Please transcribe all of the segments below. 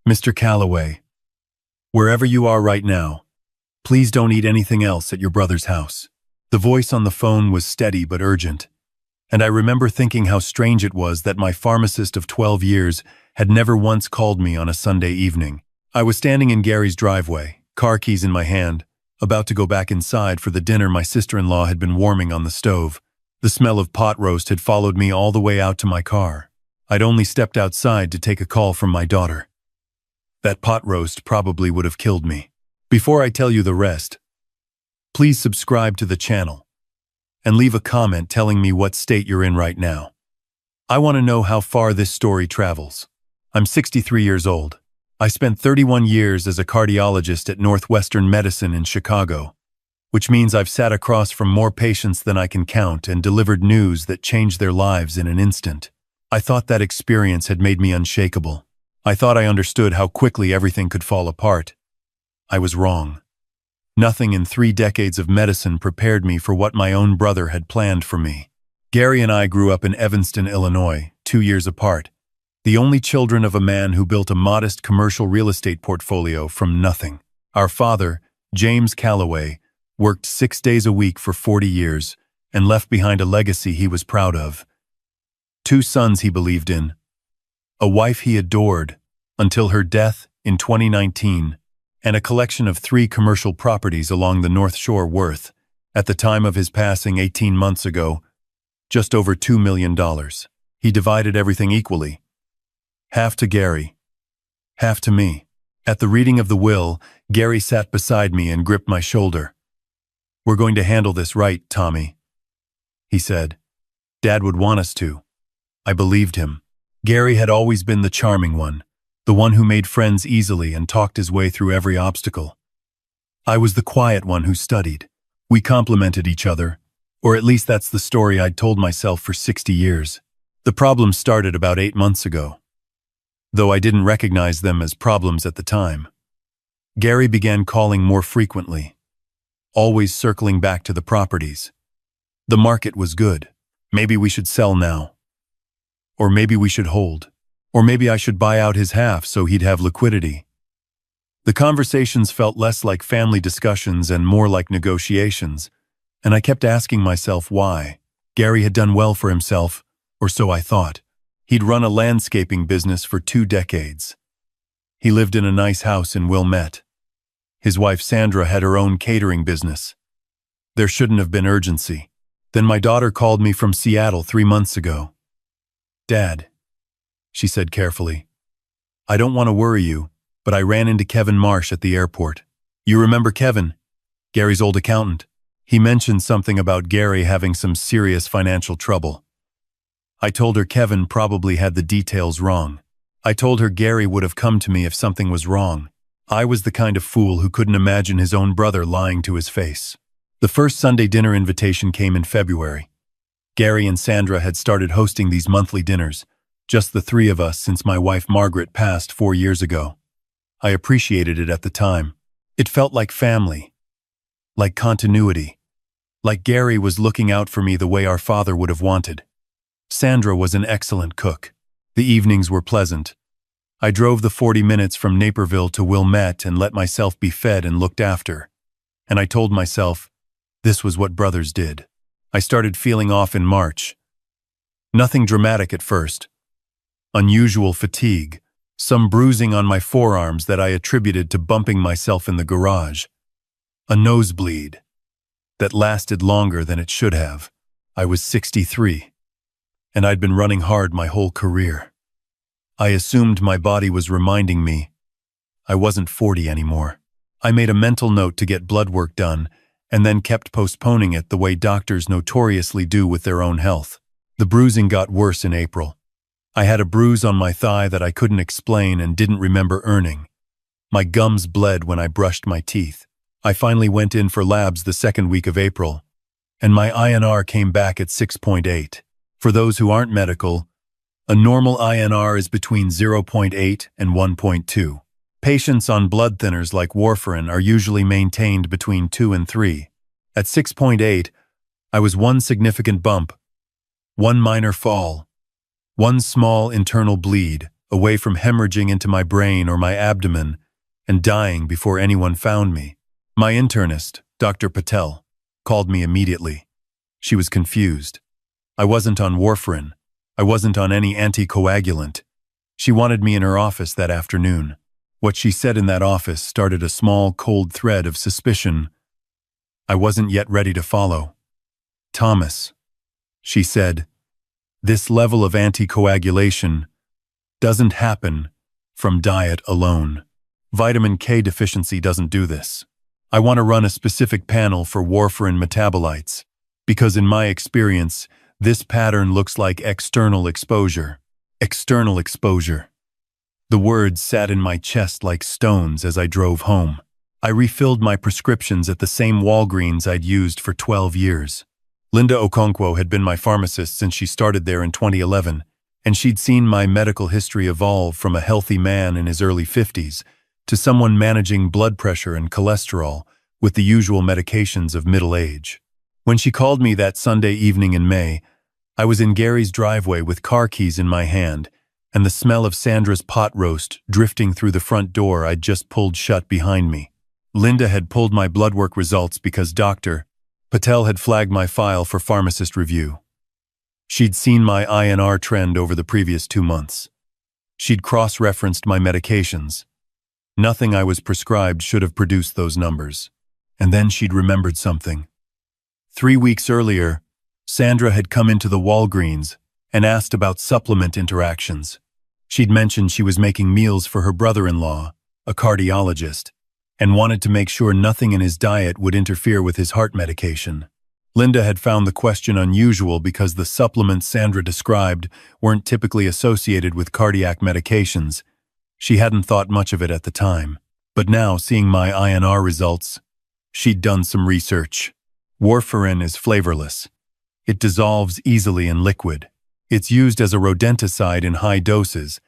Mr. Calloway, wherever you are right now, please don't eat anything else at your brother's house. The voice on the phone was steady but urgent, and I remember thinking how strange it was that my pharmacist of 12 years had never once called me on a Sunday evening. I was standing in Gary's driveway, car keys in my hand, about to go back inside for the dinner my sister-in-law had been warming on the stove. The smell of pot roast had followed me all the way out to my car. I'd only stepped outside to take a call from my daughter. That pot roast probably would have killed me. Before I tell you the rest, please subscribe to the channel and leave a comment telling me what state you're in right now. I want to know how far this story travels. I'm 63 years old. I spent 31 years as a cardiologist at Northwestern Medicine in Chicago, which means I've sat across from more patients than I can count and delivered news that changed their lives in an instant. I thought that experience had made me unshakable. I thought I understood how quickly everything could fall apart. I was wrong. Nothing in 3 decades of medicine prepared me for what my own brother had planned for me. Gary and I grew up in Evanston, Illinois, 2 years apart, the only children of a man who built a modest commercial real estate portfolio from nothing. Our father, James Calloway, worked 6 days a week for 40 years and left behind a legacy he was proud of. 2 sons he believed in, a wife he adored until her death in 2019, and a collection of 3 commercial properties along the North Shore worth, at the time of his passing 18 months ago, just over $2 million. He divided everything equally. Half to Gary, half to me. At the reading of the will, Gary sat beside me and gripped my shoulder. "We're going to handle this right, Tommy," he said. "Dad would want us to." I believed him. Gary had always been the charming one, the one who made friends easily and talked his way through every obstacle. I was the quiet one who studied. We complemented each other, or at least that's the story I'd told myself for 60 years. The problems started about 8 months ago, though I didn't recognize them as problems at the time. Gary began calling more frequently, always circling back to the properties. The market was good. Maybe we should sell now. Or maybe we should hold. Or maybe I should buy out his half so he'd have liquidity. The conversations felt less like family discussions and more like negotiations, and I kept asking myself why. Gary had done well for himself, or so I thought. He'd run a landscaping business for 2 decades. He lived in a nice house in Wilmette. His wife Sandra had her own catering business. There shouldn't have been urgency. Then my daughter called me from Seattle 3 months ago. "Dad," she said carefully, "I don't want to worry you, but I ran into Kevin Marsh at the airport. You remember Kevin, Gary's old accountant? He mentioned something about Gary having some serious financial trouble. I told her Kevin probably had the details wrong. I told her Gary would have come to me if something was wrong. I was the kind of fool who couldn't imagine his own brother lying to his face. The first Sunday dinner invitation came in February. Gary and Sandra had started hosting these monthly dinners, just the 3 of us since my wife Margaret passed 4 years ago. I appreciated it at the time. It felt like family, like continuity, like Gary was looking out for me the way our father would have wanted. Sandra was an excellent cook. The evenings were pleasant. I drove the 40 minutes from Naperville to Wilmette and let myself be fed and looked after. And I told myself, this was what brothers did. I started feeling off in March. Nothing dramatic at first. Unusual fatigue, some bruising on my forearms that I attributed to bumping myself in the garage. A nosebleed that lasted longer than it should have. I was 63, and I'd been running hard my whole career. I assumed my body was reminding me I wasn't 40 anymore. I made a mental note to get blood work done, and then kept postponing it the way doctors notoriously do with their own health. The bruising got worse in April. I had a bruise on my thigh that I couldn't explain and didn't remember earning. My gums bled when I brushed my teeth. I finally went in for labs the 2nd week of April, and my INR came back at 6.8. For those who aren't medical, a normal INR is between 0.8 and 1.2. Patients on blood thinners like warfarin are usually maintained between 2 and 3. At 6.8, I was 1 significant bump, 1 minor fall, 1 small internal bleed, away from hemorrhaging into my brain or my abdomen and dying before anyone found me. My internist, Dr. Patel, called me immediately. She was confused. I wasn't on warfarin. I wasn't on any anticoagulant. She wanted me in her office that afternoon. What she said in that office started a small, cold thread of suspicion I wasn't yet ready to follow. "Thomas," she said, "this level of anticoagulation doesn't happen from diet alone. Vitamin K deficiency doesn't do this. I want to run a specific panel for warfarin metabolites, because in my experience, this pattern looks like external exposure." External exposure. The words sat in my chest like stones as I drove home. I refilled my prescriptions at the same Walgreens I'd used for 12 years. Linda Okonkwo had been my pharmacist since she started there in 2011, and she'd seen my medical history evolve from a healthy man in his early 50s to someone managing blood pressure and cholesterol with the usual medications of middle age. When she called me that Sunday evening in May, I was in Gary's driveway with car keys in my hand and the smell of Sandra's pot roast drifting through the front door I'd just pulled shut behind me. Linda had pulled my blood work results because Dr. Patel had flagged my file for Pharmacist review. She'd seen my INR trend over the previous 2 months. She'd cross-referenced my medications. Nothing I was prescribed should have produced those numbers. And then she'd remembered something. 3 weeks earlier, Sandra had come into the Walgreens and asked about supplement interactions. She'd mentioned she was making meals for her brother-in-law, a cardiologist, and wanted to make sure nothing in his diet would interfere with his heart medication. Linda had found the question unusual because the supplements Sandra described weren't typically associated with cardiac medications. She hadn't thought much of it at the time. But now, seeing my INR results, she'd done some research. Warfarin is flavorless. It dissolves easily in liquid. It's used as a rodenticide in high doses,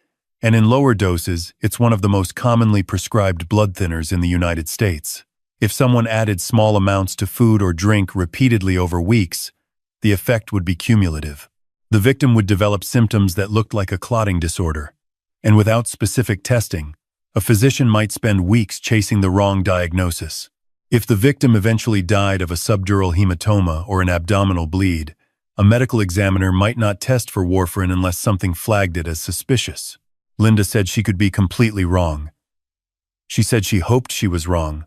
and in lower doses, it's one of the most commonly prescribed blood thinners in the United States. If someone added small amounts to food or drink repeatedly over weeks, the effect would be cumulative. The victim would develop symptoms that looked like a clotting disorder, and without specific testing, a physician might spend weeks chasing the wrong diagnosis. If the victim eventually died of a subdural hematoma or an abdominal bleed, a medical examiner might not test for warfarin unless something flagged it as suspicious. Linda said she could be completely wrong. She said she hoped she was wrong.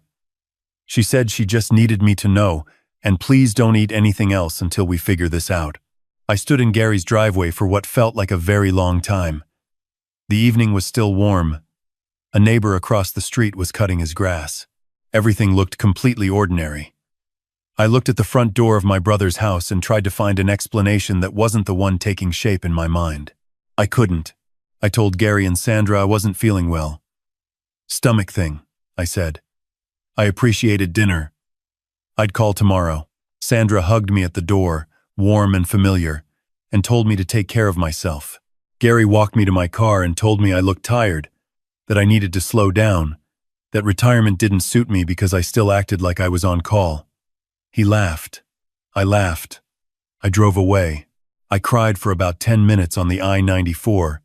She said she just needed me to know, and please don't eat anything else until we figure this out. I stood in Gary's driveway for what felt like a very long time. The evening was still warm. A neighbor across the street was cutting his grass. Everything looked completely ordinary. I looked at the front door of my brother's house and tried to find an explanation that wasn't the one taking shape in my mind. I couldn't. I told Gary and Sandra I wasn't feeling well. "Stomach thing," I said. "I appreciated dinner. I'd call tomorrow." Sandra hugged me at the door, warm and familiar, and told me to take care of myself. Gary walked me to my car and told me I looked tired, that I needed to slow down, that retirement didn't suit me because I still acted like I was on call. He laughed. I laughed. I drove away. I cried for about 10 minutes on the I-94,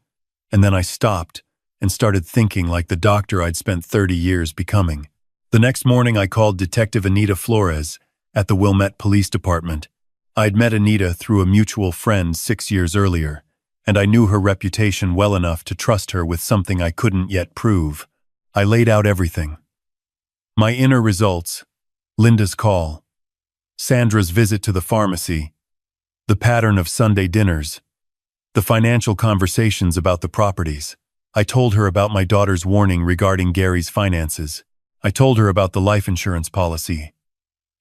and then I stopped and started thinking like the doctor I'd spent 30 years becoming. The next morning I called Detective Anita Flores at the Wilmette Police Department. I'd met Anita through a mutual friend 6 years earlier, and I knew her reputation well enough to trust her with something I couldn't yet prove. I laid out everything. My inner results, Linda's call, Sandra's visit to the pharmacy, the pattern of Sunday dinners, the financial conversations about the properties. I told her about my daughter's warning regarding Gary's finances. I told her about the life insurance policy.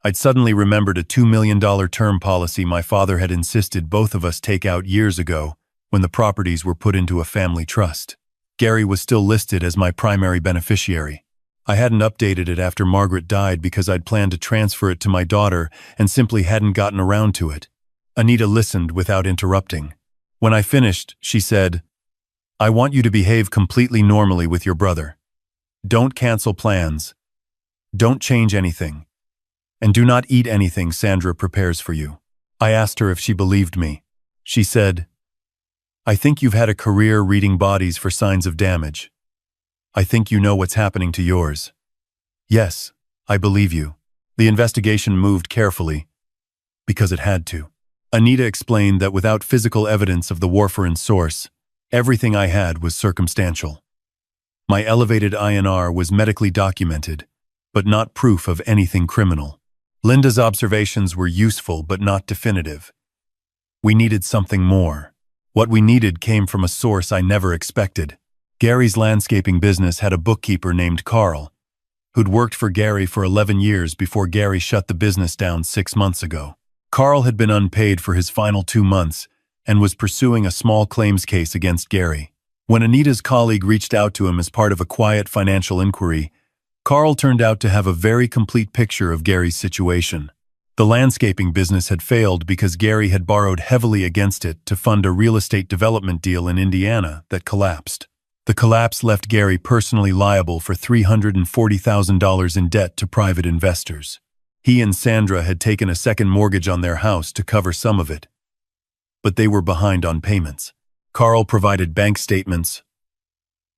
I'd suddenly remembered a $2 million term policy my father had insisted both of us take out years ago when the properties were put into a family trust. Gary was still listed as my primary beneficiary. I hadn't updated it after Margaret died because I'd planned to transfer it to my daughter and simply hadn't gotten around to it. Anita listened without interrupting. When I finished, she said, "I want you to behave completely normally with your brother. Don't cancel plans. Don't change anything. And do not eat anything Sandra prepares for you." I asked her if she believed me. She said, I think you've had a career reading bodies for signs of damage. I think you know what's happening to yours. Yes, I believe you. The investigation moved carefully, because it had to. Anita explained that without physical evidence of the warfarin's source, everything I had was circumstantial. My elevated INR was medically documented, but not proof of anything criminal. Linda's observations were useful but not definitive. We needed something more. What we needed came from a source I never expected. Gary's landscaping business had a bookkeeper named Carl, who'd worked for Gary for 11 years before Gary shut the business down 6 months ago. Carl had been unpaid for his final 2 months and was pursuing a small claims case against Gary. When Anita's colleague reached out to him as part of a quiet financial inquiry, Carl turned out to have a very complete picture of Gary's situation. The landscaping business had failed because Gary had borrowed heavily against it to fund a real estate development deal in Indiana that collapsed. The collapse left Gary personally liable for $340,000 in debt to private investors. He and Sandra had taken a second mortgage on their house to cover some of it, but they were behind on payments. Carl provided bank statements,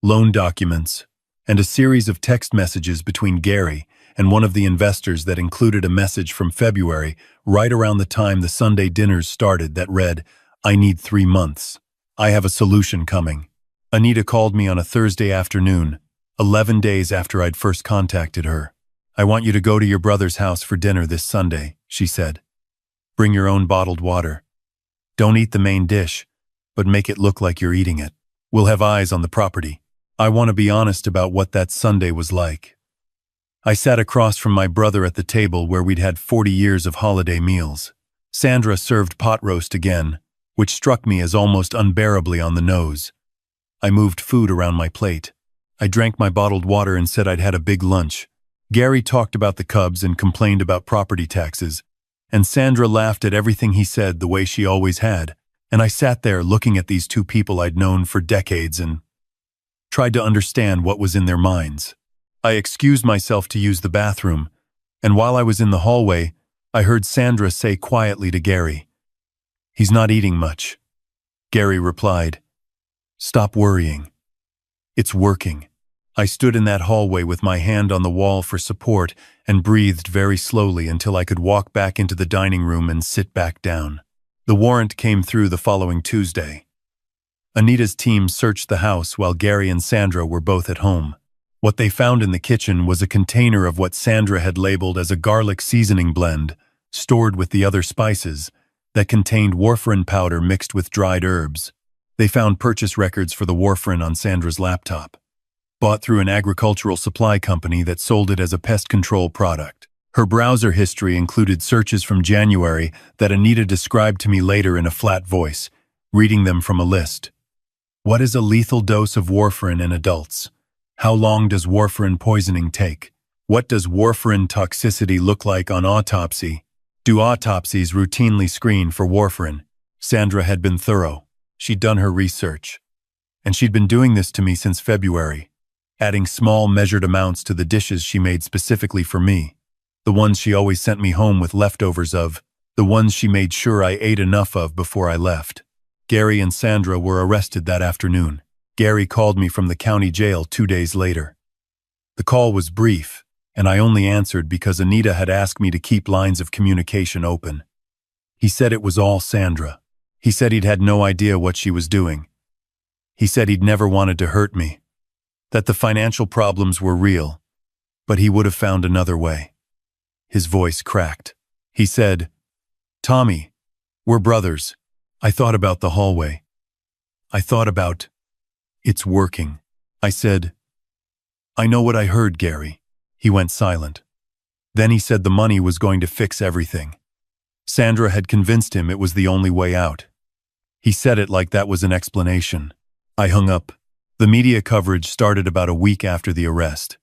loan documents, and a series of text messages between Gary and one of the investors that included a message from February, right around the time the Sunday dinners started, that read, "I need 3 months. I have a solution coming." Anita called me on a Thursday afternoon, 11 days after I'd first contacted her. "I want you to go to your brother's house for dinner this Sunday," she said. "Bring your own bottled water. Don't eat the main dish, but make it look like you're eating it. We'll have eyes on the property. I want to be honest about what that Sunday was like." I sat across from my brother at the table where we'd had 40 years of holiday meals. Sandra served pot roast again, which struck me as almost unbearably on the nose. I moved food around my plate. I drank my bottled water and said I'd had a big lunch. Gary talked about the Cubs and complained about property taxes, and Sandra laughed at everything he said the way she always had, and I sat there looking at these two people I'd known for decades and tried to understand what was in their minds. I excused myself to use the bathroom, and while I was in the hallway, I heard Sandra say quietly to Gary, "He's not eating much." Gary replied, "Stop worrying. It's working." I stood in that hallway with my hand on the wall for support and breathed very slowly until I could walk back into the dining room and sit back down. The warrant came through the following Tuesday. Anita's team searched the house while Gary and Sandra were both at home. What they found in the kitchen was a container of what Sandra had labeled as a garlic seasoning blend, stored with the other spices, that contained warfarin powder mixed with dried herbs. They found purchase records for the warfarin on Sandra's laptop, bought through an agricultural supply company that sold it as a pest control product. Her browser history included searches from January that Anita described to me later in a flat voice, reading them from a list. What is a lethal dose of warfarin in adults? How long does warfarin poisoning take? What does warfarin toxicity look like on autopsy? Do autopsies routinely screen for warfarin? Sandra had been thorough. She'd done her research. And she'd been doing this to me since February, adding small measured amounts to the dishes she made specifically for me, the ones she always sent me home with leftovers of, the ones she made sure I ate enough of before I left. Gary and Sandra were arrested that afternoon. Gary called me from the county jail 2 days later. The call was brief, and I only answered because Anita had asked me to keep lines of communication open. He said it was all Sandra. He said he'd had no idea what she was doing. He said he'd never wanted to hurt me, that the financial problems were real, but he would have found another way. His voice cracked. He said, "Tommy, we're brothers." I thought about the hallway. I thought about, "It's working." I said, "I know what I heard, Gary." He went silent. Then he said the money was going to fix everything. Sandra had convinced him it was the only way out. He said it like that was an explanation. I hung up. The media coverage started about a week after the arrest.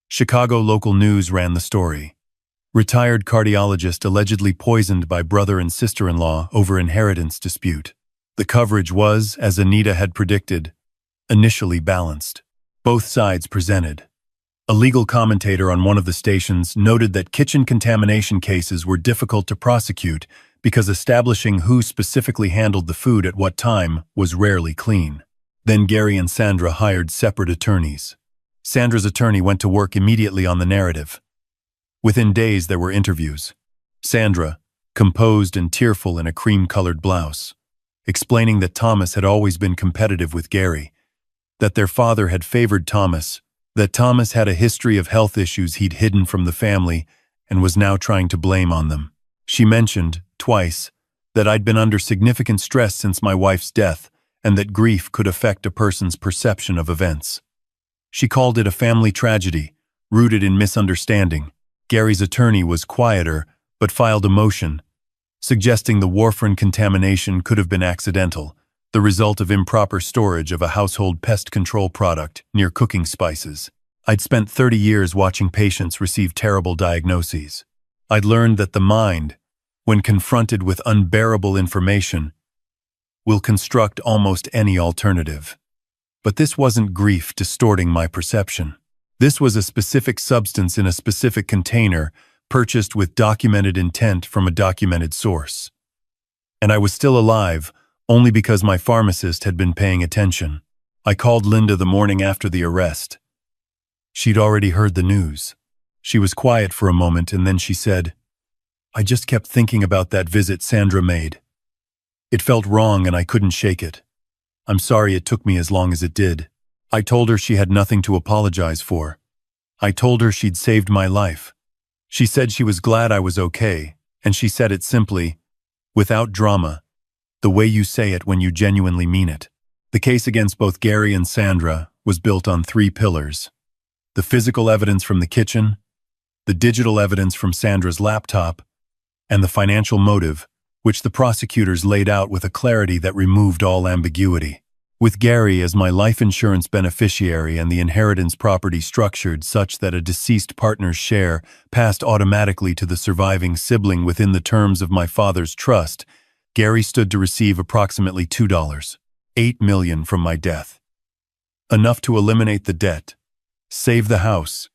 Chicago local news ran the story. Retired cardiologist allegedly poisoned by brother and sister-in-law over inheritance dispute. The coverage was, as Anita had predicted, initially balanced. Both sides presented. A legal commentator on one of the stations noted that kitchen contamination cases were difficult to prosecute because establishing who specifically handled the food at what time was rarely clean. Then Gary and Sandra hired separate attorneys. Sandra's attorney went to work immediately on the narrative. Within days there were interviews. Sandra, composed and tearful in a cream-colored blouse, explaining that Thomas had always been competitive with Gary, that their father had favored Thomas, that Thomas had a history of health issues he'd hidden from the family and was now trying to blame on them. She mentioned, twice, that I'd been under significant stress since my wife's death and that grief could affect a person's perception of events. She called it a family tragedy, rooted in misunderstanding. Gary's attorney was quieter, but filed a motion, suggesting the warfarin contamination could have been accidental, the result of improper storage of a household pest control product near cooking spices. I'd spent 30 years watching patients receive terrible diagnoses. I'd learned that the mind, when confronted with unbearable information, will construct almost any alternative. But this wasn't grief distorting my perception. This was a specific substance in a specific container, purchased with documented intent from a documented source. And I was still alive, only because my pharmacist had been paying attention. I called Linda the morning after the arrest. She'd already heard the news. She was quiet for a moment and then she said, "I just kept thinking about that visit Sandra made. It felt wrong and I couldn't shake it. I'm sorry it took me as long as it did. I told her she had nothing to apologize for. I told her she'd saved my life. She said she was glad I was okay, and she said it simply, without drama, the way you say it when you genuinely mean it." The case against both Gary and Sandra was built on 3 pillars: the physical evidence from the kitchen, the digital evidence from Sandra's laptop, and the financial motive, which the prosecutors laid out with a clarity that removed all ambiguity. With Gary as my life insurance beneficiary and the inheritance property structured such that a deceased partner's share passed automatically to the surviving sibling within the terms of my father's trust, Gary stood to receive approximately $8 million from my death. Enough to eliminate the debt, save the house,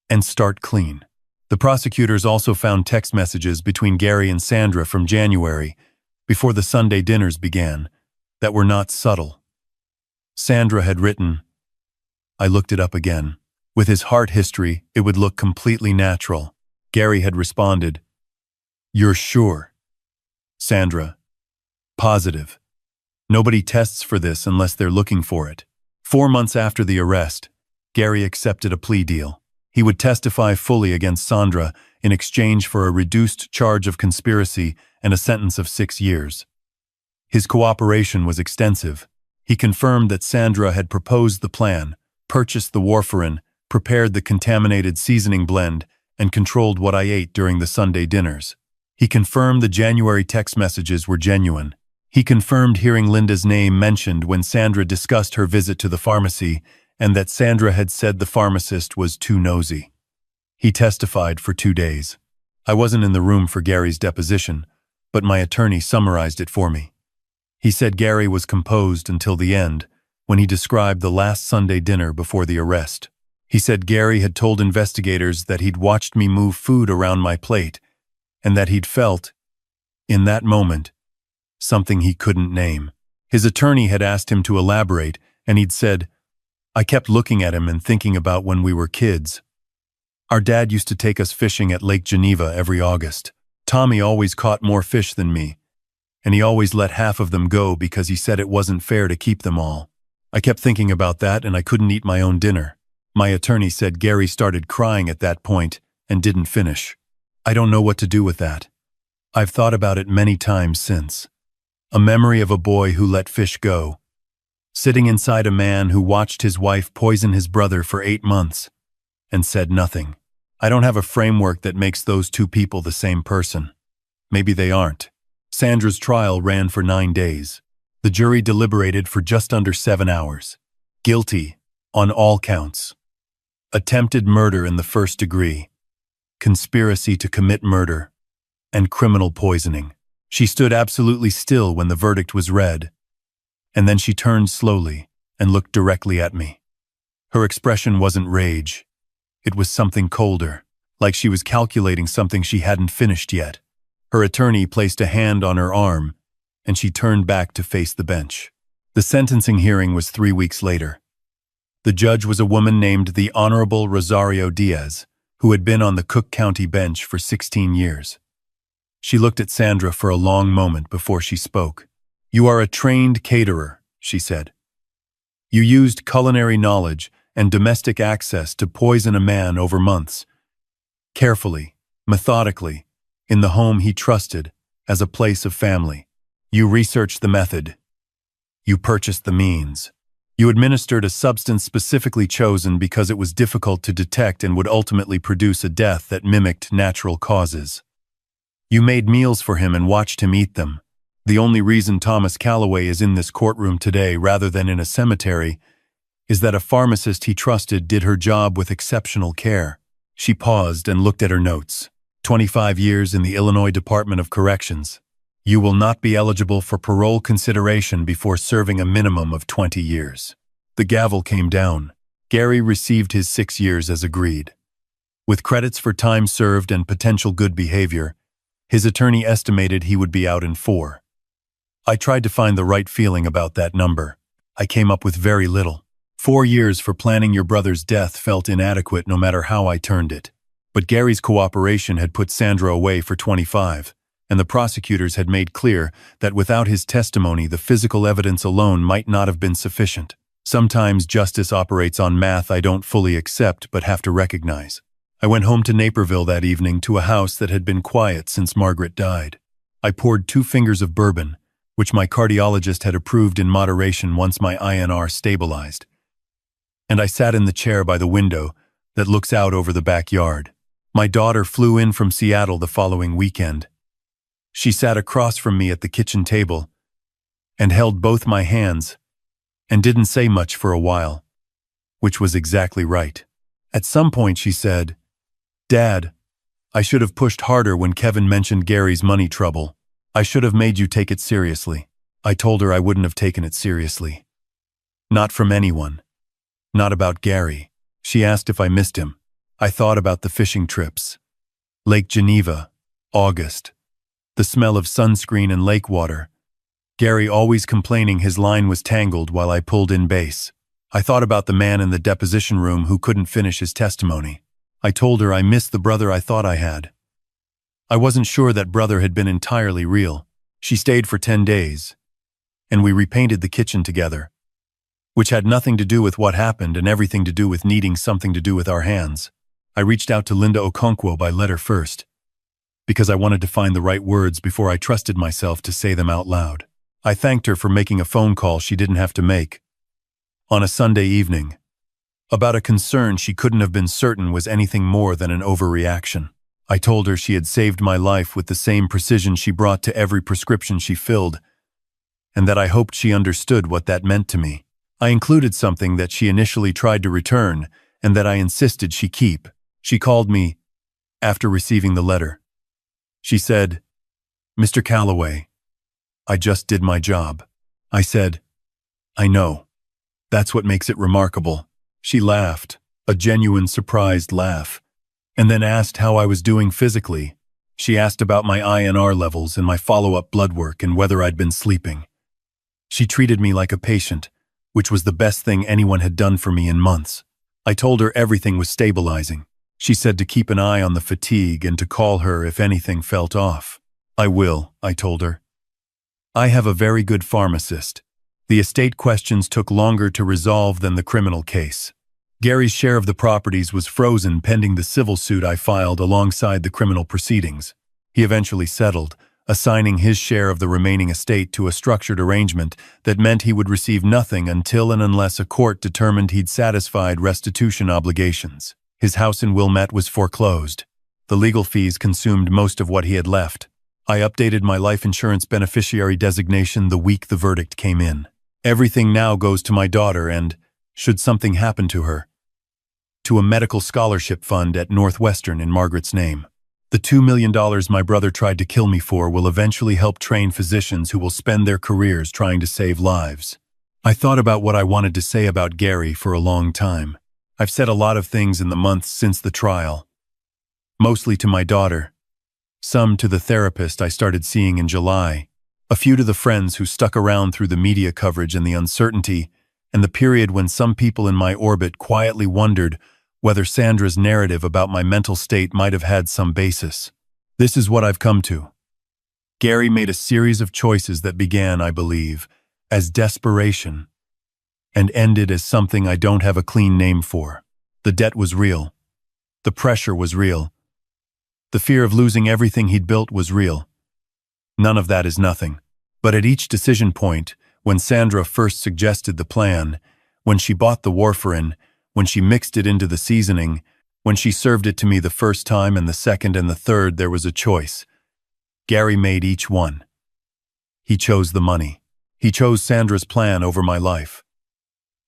and start clean. The prosecutors also found text messages between Gary and Sandra from January, before the Sunday dinners began, that were not subtle. Sandra had written, I looked it up again. With his heart history, it would look completely natural. Gary had responded, You're sure? Sandra, positive. Nobody tests for this unless they're looking for it. 4 months after the arrest, Gary accepted a plea deal. He would testify fully against Sandra in exchange for a reduced charge of conspiracy and a sentence of 6 years. His cooperation was extensive. He confirmed that Sandra had proposed the plan, purchased the warfarin, prepared the contaminated seasoning blend, and controlled what I ate during the Sunday dinners. He confirmed the January text messages were genuine. He confirmed hearing Linda's name mentioned when Sandra discussed her visit to the pharmacy and that Sandra had said the pharmacist was too nosy. He testified for 2 days. I wasn't in the room for Gary's deposition, but my attorney summarized it for me. He said Gary was composed until the end, when he described the last Sunday dinner before the arrest. He said Gary had told investigators that he'd watched me move food around my plate, and that he'd felt, in that moment, something he couldn't name. His attorney had asked him to elaborate, and he'd said, I kept looking at him and thinking about when we were kids. Our dad used to take us fishing at Lake Geneva every August. Tommy always caught more fish than me, and he always let half of them go because he said it wasn't fair to keep them all. I kept thinking about that and I couldn't eat my own dinner. My attorney said Gary started crying at that point and didn't finish. I don't know what to do with that. I've thought about it many times since. A memory of a boy who let fish go. Sitting inside a man who watched his wife poison his brother for 8 months and said nothing. I don't have a framework that makes those 2 people the same person. Maybe they aren't. Sandra's trial ran for 9 days. The jury deliberated for just under 7 hours. Guilty on all counts. Attempted murder in the first degree, conspiracy to commit murder, and criminal poisoning. She stood absolutely still when the verdict was read, and then she turned slowly and looked directly at me. Her expression wasn't rage. It was something colder, like she was calculating something she hadn't finished yet. Her attorney placed a hand on her arm, and she turned back to face the bench. The sentencing hearing was 3 weeks later. The judge was a woman named the Honorable Rosario Diaz, who had been on the Cook County bench for 16 years. She looked at Sandra for a long moment before she spoke. "You are a trained caterer," she said. "You used culinary knowledge and domestic access to poison a man over months, carefully, methodically, in the home he trusted as a place of family. You researched the method. You purchased the means. You administered a substance specifically chosen because it was difficult to detect and would ultimately produce a death that mimicked natural causes. You made meals for him and watched him eat them. The only reason Thomas Calloway is in this courtroom today rather than in a cemetery is that a pharmacist he trusted did her job with exceptional care." She paused and looked at her notes. 25 years in the Illinois Department of Corrections. You will not be eligible for parole consideration before serving a minimum of 20 years. The gavel came down. Gary received his 6 years as agreed. With credits for time served and potential good behavior, his attorney estimated he would be out in 4. I tried to find the right feeling about that number. I came up with very little. 4 years for planning your brother's death felt inadequate no matter how I turned it. But Gary's cooperation had put Sandra away for 25, and the prosecutors had made clear that without his testimony, the physical evidence alone might not have been sufficient. Sometimes justice operates on math I don't fully accept but have to recognize. I went home to Naperville that evening to a house that had been quiet since Margaret died. I poured 2 fingers of bourbon, which my cardiologist had approved in moderation once my INR stabilized. And I sat in the chair by the window that looks out over the backyard. My daughter flew in from Seattle the following weekend. She sat across from me at the kitchen table and held both my hands and didn't say much for a while, which was exactly right. At some point she said, "Dad, I should have pushed harder when Kevin mentioned Gary's money trouble. I should have made you take it seriously." I told her I wouldn't have taken it seriously. Not from anyone. Not about Gary. She asked if I missed him. I thought about the fishing trips. Lake Geneva, August. The smell of sunscreen and lake water. Gary always complaining his line was tangled while I pulled in base. I thought about the man in the deposition room who couldn't finish his testimony. I told her I missed the brother I thought I had. I wasn't sure that brother had been entirely real. She stayed for 10 days, and we repainted the kitchen together, which had nothing to do with what happened and everything to do with needing something to do with our hands. I reached out to Linda Okonkwo by letter first, because I wanted to find the right words before I trusted myself to say them out loud. I thanked her for making a phone call she didn't have to make on a Sunday evening about a concern she couldn't have been certain was anything more than an overreaction. I told her she had saved my life with the same precision she brought to every prescription she filled, and that I hoped she understood what that meant to me. I included something that she initially tried to return and that I insisted she keep. She called me after receiving the letter. She said, "Mr. Calloway, I just did my job." I said, "I know. That's what makes it remarkable." She laughed, a genuine surprised laugh, and then asked how I was doing physically. She asked about my INR levels and my follow-up blood work and whether I'd been sleeping. She treated me like a patient, which was the best thing anyone had done for me in months. I told her everything was stabilizing. She said to keep an eye on the fatigue and to call her if anything felt off. "I will," I told her. I have a very good pharmacist. The estate questions took longer to resolve than the criminal case. Gary's share of the properties was frozen pending the civil suit I filed alongside the criminal proceedings. He eventually settled, assigning his share of the remaining estate to a structured arrangement that meant he would receive nothing until and unless a court determined he'd satisfied restitution obligations. His house in Wilmette was foreclosed. The legal fees consumed most of what he had left. I updated my life insurance beneficiary designation the week the verdict came in. Everything now goes to my daughter and, should something happen to her, to a medical scholarship fund at Northwestern in Margaret's name. The $2 million my brother tried to kill me for will eventually help train physicians who will spend their careers trying to save lives. I thought about what I wanted to say about Gary for a long time. I've said a lot of things in the months since the trial, mostly to my daughter, Some to the therapist I started seeing in July, a few to the friends who stuck around through the media coverage and the uncertainty, and the period when some people in my orbit quietly wondered whether Sandra's narrative about my mental state might have had some basis. This is what I've come to. Gary made a series of choices that began, I believe, as desperation and ended as something I don't have a clean name for. The debt was real. The pressure was real. The fear of losing everything he'd built was real. None of that is nothing. But at each decision point, when Sandra first suggested the plan, when she bought the warfarin, when she mixed it into the seasoning, when she served it to me the first time and the second and the third, there was a choice. Gary made each one. He chose the money. He chose Sandra's plan over my life.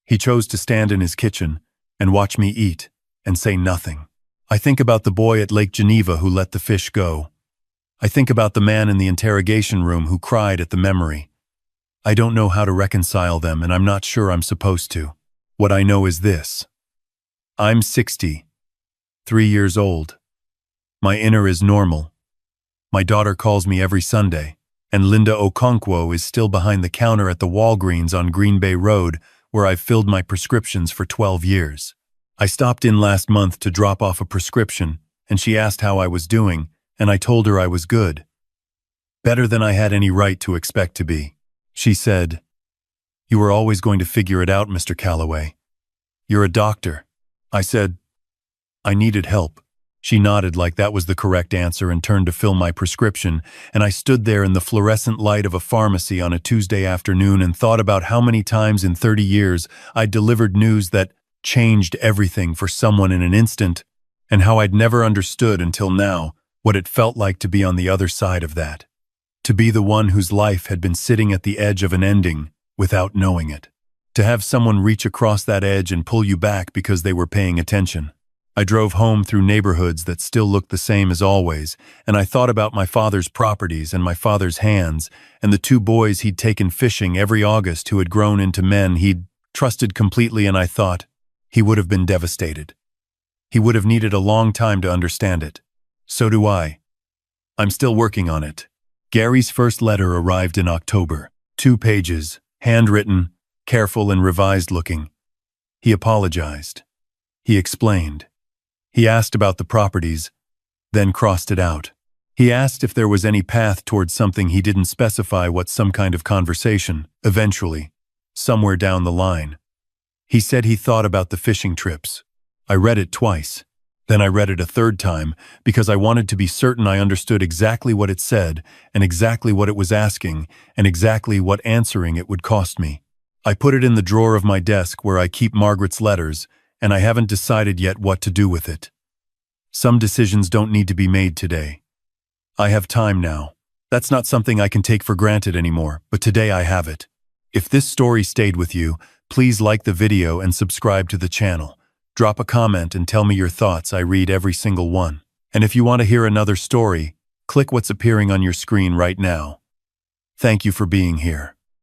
He chose to stand in his kitchen and watch me eat and say nothing. I think about the boy at Lake Geneva who let the fish go. I think about the man in the interrogation room who cried at the memory. I don't know how to reconcile them, and I'm not sure I'm supposed to. What I know is this. I'm 60, 3 years old. My inner is normal. My daughter calls me every Sunday, and Linda Okonkwo is still behind the counter at the Walgreens on Green Bay Road, where I've filled my prescriptions for 12 years. I stopped in last month to drop off a prescription, and she asked how I was doing, and I told her I was good. Better than I had any right to expect to be. She said, "You were always going to figure it out, Mr. Calloway. You're a doctor." I said, "I needed help." She nodded like that was the correct answer and turned to fill my prescription, and I stood there in the fluorescent light of a pharmacy on a Tuesday afternoon and thought about how many times in 30 years I'd delivered news that changed everything for someone in an instant, and how I'd never understood until now what it felt like to be on the other side of that. To be the one whose life had been sitting at the edge of an ending without knowing it. To have someone reach across that edge and pull you back because they were paying attention. I drove home through neighborhoods that still looked the same as always, and I thought about my father's properties and my father's hands, and the 2 boys he'd taken fishing every August who had grown into men he'd trusted completely, and I thought, he would have been devastated. He would have needed a long time to understand it. So do I. I'm still working on it. Gary's first letter arrived in October. 2 pages, handwritten, careful and revised looking. He apologized. He explained. He asked about the properties, then crossed it out. He asked if there was any path towards something he didn't specify, what some kind of conversation, eventually, somewhere down the line. He said he thought about the fishing trips. I read it twice. Then I read it a third time because I wanted to be certain I understood exactly what it said and exactly what it was asking and exactly what answering it would cost me. I put it in the drawer of my desk where I keep Margaret's letters, and I haven't decided yet what to do with it. Some decisions don't need to be made today. I have time now. That's not something I can take for granted anymore, but today I have it. If this story stayed with you, please like the video and subscribe to the channel. Drop a comment and tell me your thoughts. I read every single one. And if you want to hear another story, click what's appearing on your screen right now. Thank you for being here.